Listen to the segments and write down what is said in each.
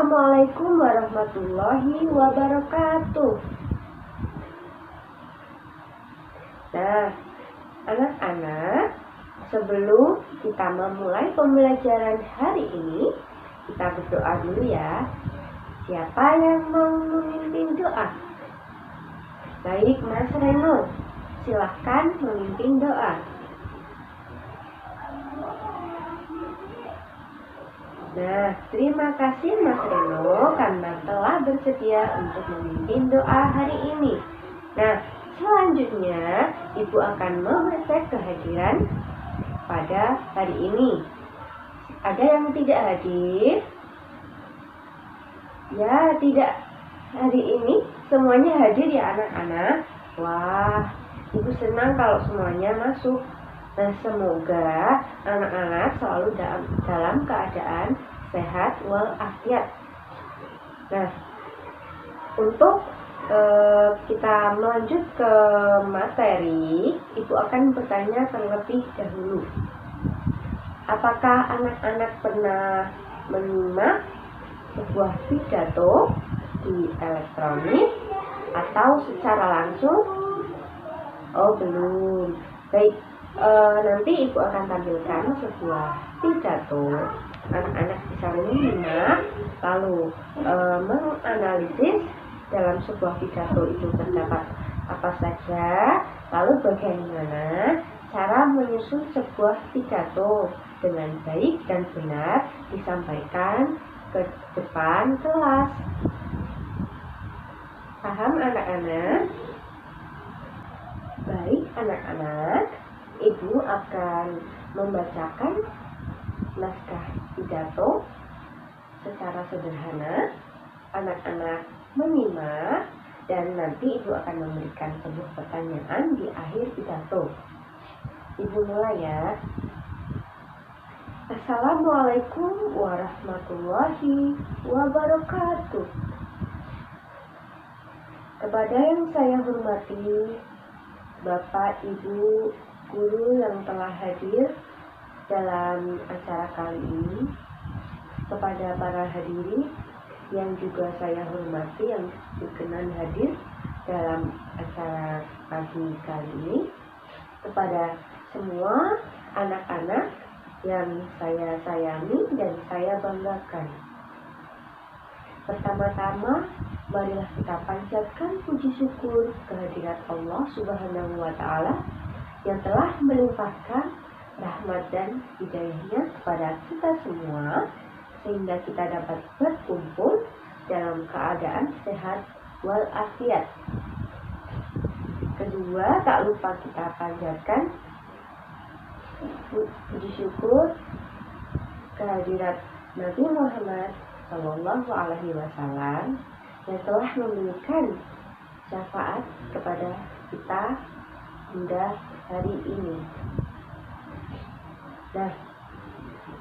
Assalamualaikum warahmatullahi wabarakatuh. Nah, anak-anak, sebelum kita memulai pembelajaran hari ini, kita berdoa dulu ya. Siapa yang mau memimpin doa? Baik, Mas Reno, silahkan memimpin doa. Nah, terima kasih Mas Reno karena telah bersedia untuk memimpin doa hari ini. Nah, selanjutnya Ibu akan mengecek kehadiran pada hari ini. Ada yang tidak hadir? Ya, tidak. Hari ini semuanya hadir ya anak-anak. Wah, Ibu senang kalau semuanya masuk. Nah, semoga anak-anak selalu dalam keadaan sehat walafiat. Nah, untuk kita melanjut ke materi, Ibu akan bertanya terlebih dahulu. Apakah anak-anak pernah menyimak sebuah pidato di elektronik atau secara langsung? Oh, belum. Baik. Nanti Ibu akan tampilkan sebuah pidato. Anak-anak bisa menyimak, lalu menganalisis dalam sebuah pidato itu terdapat apa saja, lalu bagaimana cara menyusun sebuah pidato dengan baik dan benar disampaikan ke depan kelas. Paham anak-anak? Baik anak-anak, Ibu akan membacakan naskah pidato secara sederhana. Anak-anak menyimak dan nanti Ibu akan memberikan sebuah pertanyaan di akhir pidato. Ibu mulai ya. Assalamualaikum warahmatullahi wabarakatuh. Kepada yang saya hormati, Bapak, Ibu, guru yang telah hadir dalam acara kali ini, kepada para hadirin yang juga saya hormati yang berkenan hadir dalam acara pagi kali ini, kepada semua anak-anak yang saya sayangi dan saya banggakan. Pertama-tama, marilah kita panjatkan puji syukur kehadirat Allah Subhanahu wa Ta'ala yang telah melimpahkan rahmat dan hidayahnya kepada kita semua, sehingga kita dapat berkumpul dalam keadaan sehat walafiat. Kedua, tak lupa kita panjatkan puji syukur kehadirat Nabi Muhammad Sallallahu Alaihi Wasallam yang telah memberikan syafaat kepada kita hingga hari ini. Nah,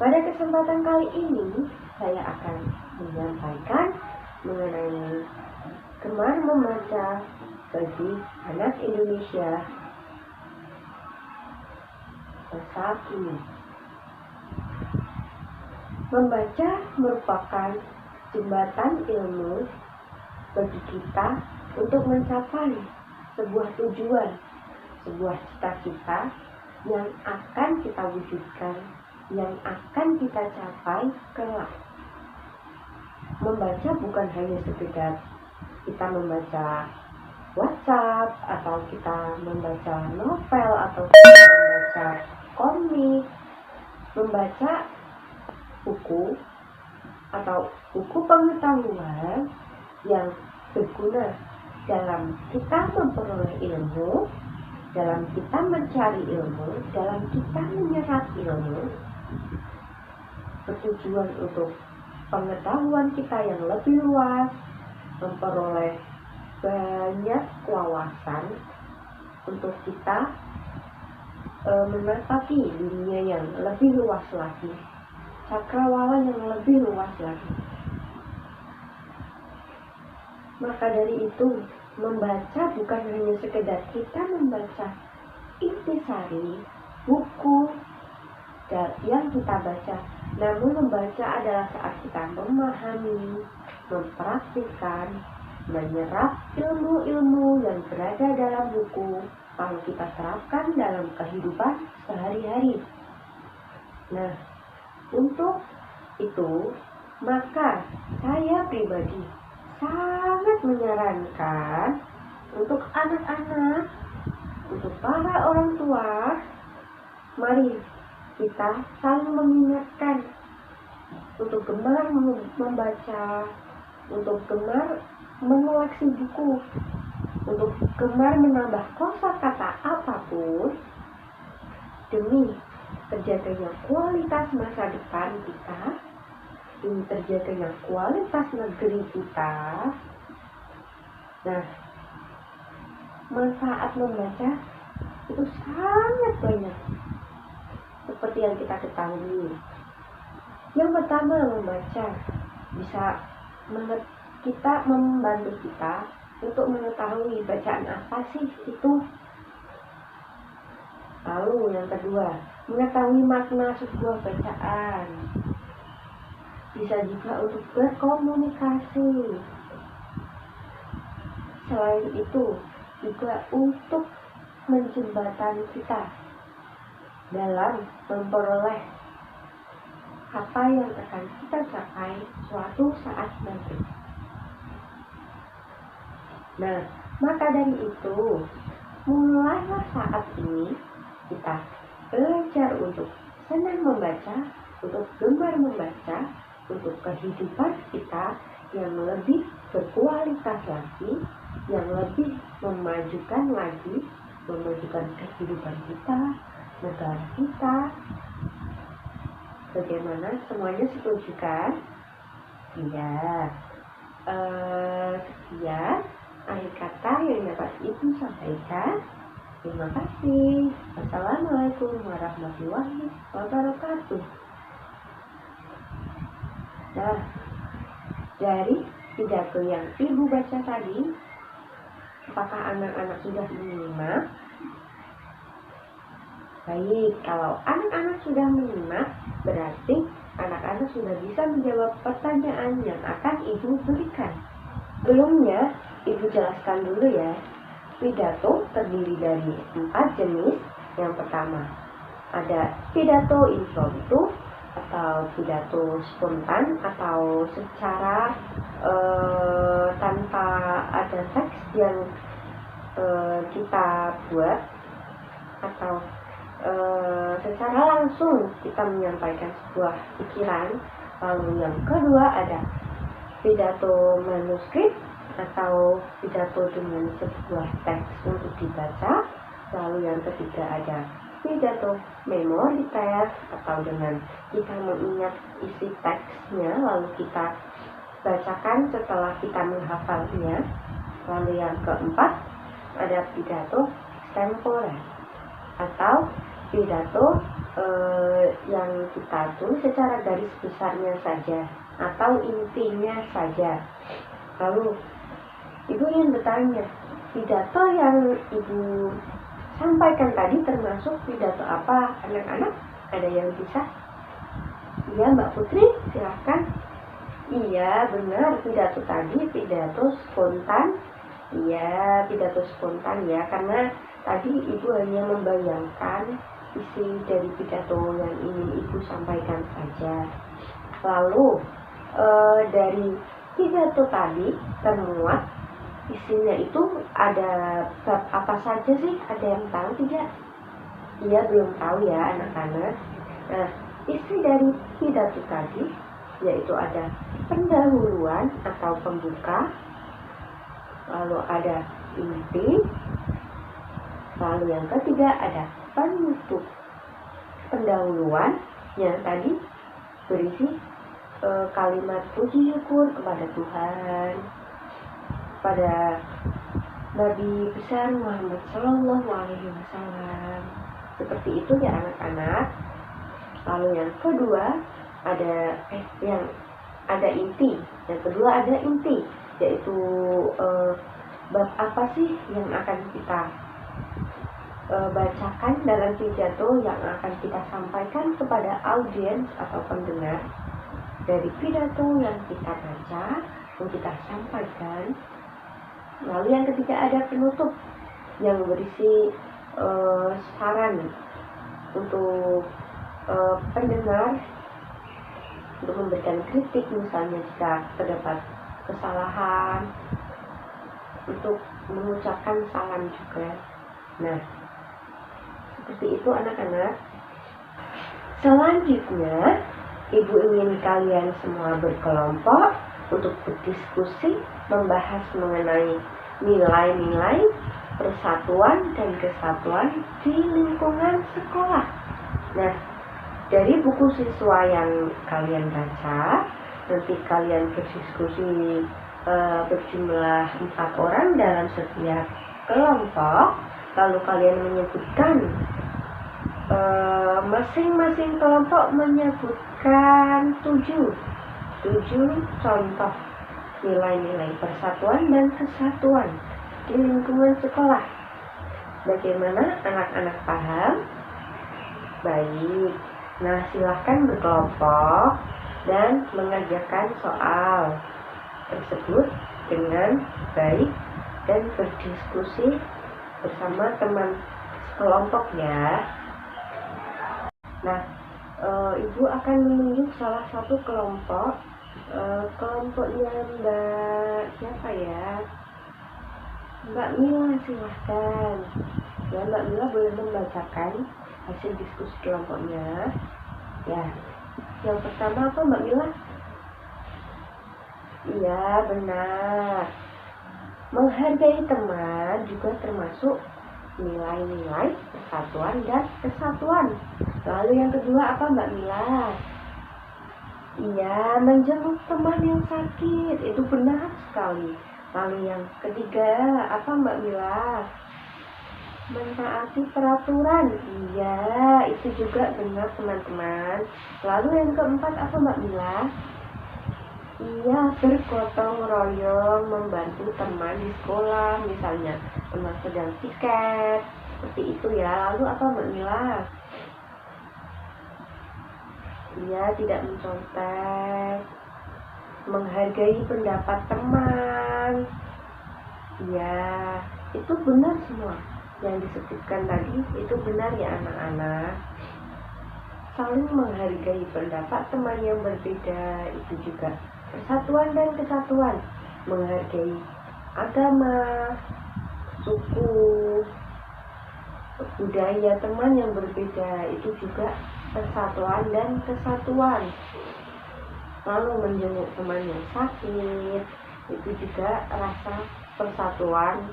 pada kesempatan kali ini saya akan menyampaikan mengenai gemar membaca bagi anak Indonesia masa kini. Membaca merupakan jembatan ilmu bagi kita untuk mencapai sebuah tujuan, sebuah cita-cita yang akan kita wujudkan, yang akan kita capai kelak. Membaca bukan hanya sekedar kita membaca WhatsApp, atau kita membaca novel, atau kita membaca komik. Membaca buku atau buku pengetahuan yang berguna dalam kita memperoleh ilmu, dalam kita mencari ilmu, dalam kita menyerap ilmu, bertujuan untuk pengetahuan kita yang lebih luas, memperoleh banyak wawasan untuk kita menapaki dunia yang lebih luas lagi, cakrawala yang lebih luas lagi. Maka dari itu, membaca bukan hanya sekedar kita membaca intisari buku yang kita baca, Namun membaca adalah saat kita memahami, mempraktikkan, menyerap ilmu-ilmu yang berada dalam buku, lalu kita terapkan dalam kehidupan sehari-hari. Nah, untuk itu, maka saya pribadi sangat menyarankan untuk anak-anak, untuk para orang tua, mari kita saling mengingatkan untuk gemar membaca, untuk gemar mengoleksi buku, untuk gemar menambah kosakata apapun demi terjaganya kualitas masa depan kita, demi terjaganya kualitas negeri kita. Nah, manfaat membaca itu sangat banyak seperti yang kita ketahui. Yang pertama, membaca bisa membantu kita untuk mengetahui bacaan apa sih itu. Lalu yang kedua, mengetahui makna sebuah bacaan. Bisa juga untuk berkomunikasi. Selain itu, juga untuk menjembatani kita dalam memperoleh apa yang akan kita capai suatu saat nanti. Nah, maka dari itu, mulailah saat ini kita belajar untuk senang membaca, untuk gemar membaca, untuk kehidupan kita yang lebih berkualitas lagi, yang lebih memajukan lagi, memajukan kehidupan kita, negara kita. Bagaimana, semuanya setuju kan? Iya. Sekian akhir kata yang dapat Ibu sampaikan. Terima kasih. Assalamualaikum warahmatullahi wabarakatuh. Nah, dari pidato yang Ibu baca tadi, apakah anak-anak sudah menyimak? Baik, kalau anak-anak sudah menyimak, berarti anak-anak sudah bisa menjawab pertanyaan yang akan Ibu berikan. Sebelumnya, Ibu jelaskan dulu ya. Pidato terdiri dari 4 jenis. Yang pertama, ada pidato impromptu atau pidato spontan atau secara tanpa ada teks yang kita buat, atau secara langsung kita menyampaikan sebuah pikiran. Lalu yang kedua ada pidato manuskrip atau pidato dengan sebuah teks untuk dibaca. Lalu yang ketiga ada pidato memori teks atau dengan kita mengingat isi teksnya lalu kita bacakan setelah kita menghafalnya. Lalu yang keempat ada pidato extempore atau pidato yang kita tulis secara garis besarnya saja atau intinya saja. Lalu Ibu ingin bertanya, pidato yang Ibu sampaikan tadi termasuk pidato apa, anak-anak? Ada yang bisa? Iya, Mbak Putri, silahkan. Iya, benar, pidato tadi pidato spontan. Iya, pidato spontan ya, karena tadi Ibu hanya membayangkan isi dari pidato yang ingin Ibu sampaikan saja. Lalu dari pidato tadi termuat isinya itu ada bab apa saja sih? Ada yang tahu tidak? Iya, belum tahu ya anak-anak. Nah, isi dari pidato tadi yaitu ada pendahuluan atau pembuka, lalu ada inti, lalu yang ketiga ada penutup. Pendahuluan yang tadi berisi kalimat puji syukur kepada Tuhan, pada Nabi besar Muhammad Sallallahu Alaihi Wasallam. Seperti itu ya anak-anak. Lalu yang kedua ada inti. Yang kedua ada inti, yaitu bab apa sih yang akan kita bacakan dalam pidato yang akan kita sampaikan kepada audiens atau pendengar. Dari pidato yang kita baca, yang kita sampaikan. Lalu yang ketiga ada penutup yang berisi saran untuk pendengar untuk memberikan kritik, misalnya jika terdapat kesalahan, untuk mengucapkan salam juga. Nah, seperti itu anak-anak. Selanjutnya, Ibu ingin kalian semua berkelompok untuk berdiskusi, membahas mengenai nilai-nilai persatuan dan kesatuan di lingkungan sekolah. Nah, dari buku siswa yang kalian baca, nanti kalian berdiskusi berjumlah 4 orang dalam setiap kelompok, lalu kalian menyebutkan masing-masing kelompok menyebutkan 7 contoh nilai-nilai persatuan dan kesatuan di lingkungan sekolah. Bagaimana anak-anak paham? Baik. Nah, silahkan berkelompok dan mengerjakan soal tersebut dengan baik dan berdiskusi bersama teman kelompok ya. Nah, Ibu akan menunjuk salah satu kelompok. Kelompoknya Mbak siapa ya? Mbak Mila, silahkan. Ya, Mbak Mila boleh membacakan hasil diskusi kelompoknya. Ya, yang pertama apa Mbak Mila? Iya, benar. Menghargai teman juga termasuk nilai-nilai persatuan dan kesatuan. Lalu yang kedua apa Mbak Mila? Iya, menjenguk teman yang sakit. Itu benar sekali. Lalu yang ketiga apa Mbak Mila? Mentaati peraturan. Iya, itu juga benar teman-teman. Lalu yang keempat apa Mbak Mila? Iya, bergotong royong membantu teman di sekolah, misalnya teman sedang piket, seperti itu ya. Lalu apa Mbak Mila? Iya, tidak mencontek, menghargai pendapat teman. Iya, itu benar semua yang disebutkan tadi, itu benar ya anak-anak. Saling menghargai pendapat teman yang berbeda, itu juga persatuan dan kesatuan. Menghargai agama, suku, budaya teman yang berbeda, itu juga persatuan dan kesatuan. Lalu menjenguk teman yang sakit, itu juga rasa persatuan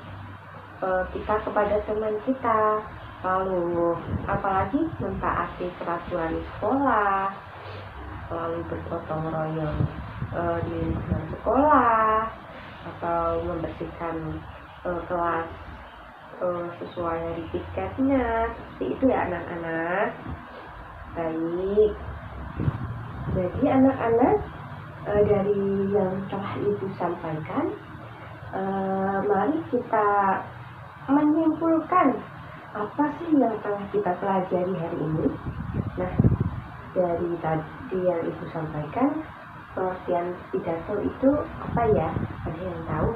kita kepada teman kita. Lalu apalagi mentaati peraturan sekolah, lalu bergotong royong di lingkungan sekolah, atau membersihkan kelas sesuai hari piketnya, seperti itu ya anak-anak. Baik, jadi anak-anak dari yang telah Ibu sampaikan, mari kita menyimpulkan apa sih yang telah kita pelajari hari ini. Nah, dari tadi yang Ibu sampaikan, pengertian pidato itu apa ya? Ada yang tahu?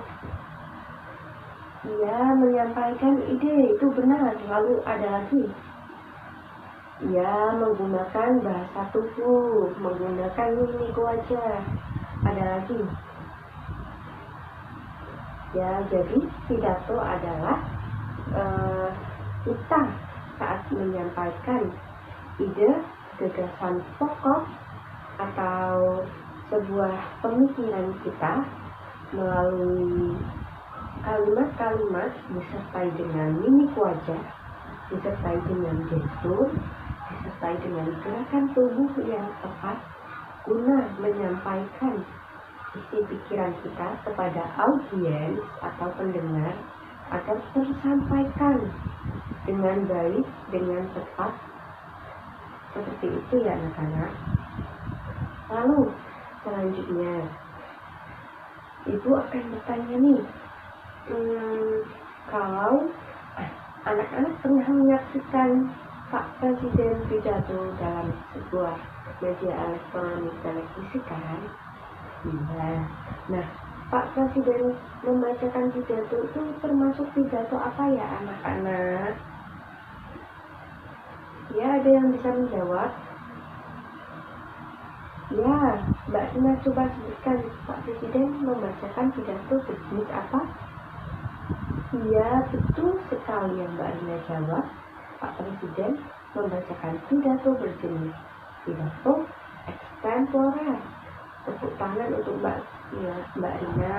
Iya, menyampaikan ide, itu benar. Lalu ada lagi? Ya, menggunakan bahasa tubuh, menggunakan mimik wajah. Ada lagi? Ya, jadi pidato adalah kita saat menyampaikan ide, gagasan pokok, atau sebuah pemikiran kita melalui kalimat-kalimat disertai dengan mimik wajah, disertai dengan gestur, disertai dengan gerakan tubuh yang tepat guna menyampaikan isi pikiran kita kepada audiens atau pendengar agar tersampaikan dengan baik, dengan tepat. Seperti itu ya anak-anak. Lalu selanjutnya Ibu akan bertanya nih, kalau Anak-anak pernah menyaksikan Pak Presiden pidato dalam sebuah media elektronik televisi kan? Iya. Nah, Pak Presiden membacakan pidato itu termasuk pidato apa ya anak-anak? Ya, ada yang bisa menjawab? Ya, Mbak Ina coba sebutkan Pak Presiden membacakan pidato berjenis apa? Iya, betul sekali yang Mbak Ina jawab. Pak Presiden membacakan pidato berjenis pidato extempore. Tepuk tangan untuk Mbak Rina.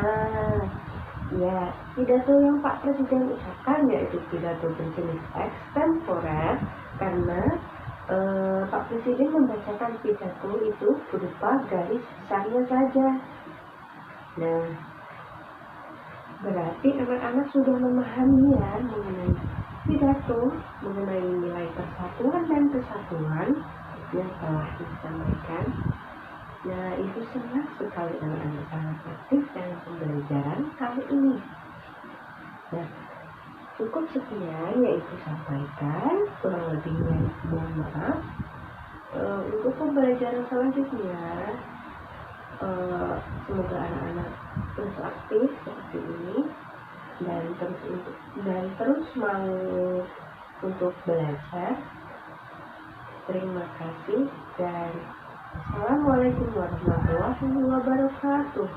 Ya, pidato yang Pak Presiden ucapkan yaitu pidato berjenis extempore karena Pak Presiden membacakan pidato itu berupa garis besarnya saja. Nah, berarti anak-anak sudah memahami ya mengenai pidato, mengenai nilai persatuan dan kesatuan yang telah disampaikan. Nah, itu senang sekali anak-anak sangat aktif dalam pembelajaran kali ini. Nah, cukup sekian yaitu sampaikan, kurang lebihnya mohon maaf. Untuk pembelajaran selanjutnya, semoga anak-anak terus aktif seperti ini dan terus mau untuk belajar. Terima kasih dan Assalamualaikum warahmatullahi wabarakatuh.